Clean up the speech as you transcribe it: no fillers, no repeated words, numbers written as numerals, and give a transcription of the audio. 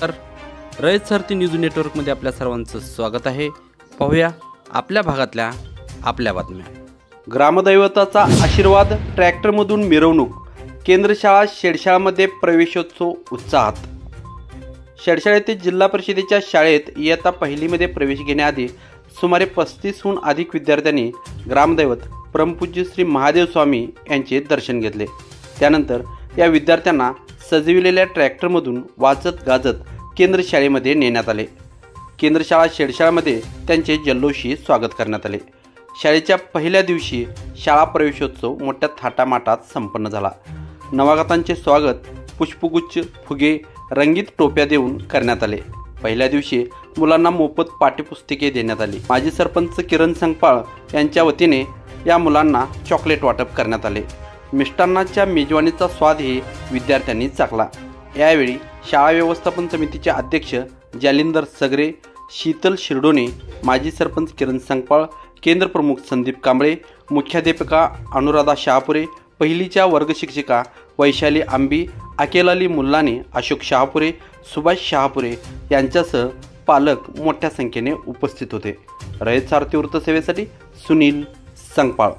तर रयत सारथी न्यूज नेटवर्कमध्ये आपल्या सर्वांचं स्वागत आहे। पाहूया आपल्या भागातल्या आपल्या बातम्या। ग्रामदैवताचा आशीर्वाद, ट्रॅक्टरमधून मिरवणूक, केंद्रशाळा शेडशाळामध्ये प्रवेशोत्सव उत्साहात। शेडशाळ येथे जिल्हा परिषदेच्या शाळेत इयत्ता पहिलीमध्ये प्रवेश घेण्याआधी सुमारे 35हून अधिक विद्यार्थ्यांनी ग्रामदैवत परमपूज्य श्री महादेव स्वामी यांचे दर्शन घेतले। त्यानंतर या विद्यार्थ्यांना सजविलेल्या ट्रॅक्टरमधून वाजत गाजत केंद्र शाळेमध्ये नेण्यात आले। केंद्रशाळा शेडशाळामध्ये त्यांचे जल्लोषी स्वागत करण्यात आले। शाळेच्या पहिल्या दिवशी शाळा प्रवेशोत्सव मोठ्या थाटामाटात संपन्न झाला। नवागतांचे स्वागत पुष्पगुच्छ, फुगे, रंगीत टोप्या देऊन करण्यात आले। पहिल्या दिवशी मुलांना मोफत पाठ्यपुस्तके देण्यात आली। माजी सरपंच किरण संगपाळ यांच्या वतीने या मुलांना चॉकलेट वाटप करण्यात आले। मिष्टान्नाच्या मेजवानीचा स्वादही विद्यार्थ्यांनी चाखला। यावेळी शाळा व्यवस्थापन समितीचे अध्यक्ष जालिंदर सगरे, शीतल शिरडोणे, माजी सरपंच किरण संगपाळ, केंद्र प्रमुख संदीप कांबळे, मुख्याध्यापिका अनुराधा शहापुरे, पहिलीच्या वर्ग शिक्षिका वैशाली आंबी, अकेल अली मुल्लाने, अशोक शहापुरे, सुभाष शहापुरे यांच्यासह पालक मोठ्या संख्येने उपस्थित होते। रयत सारथी वृत्तसेवेसाठी सुनील संगपाळ।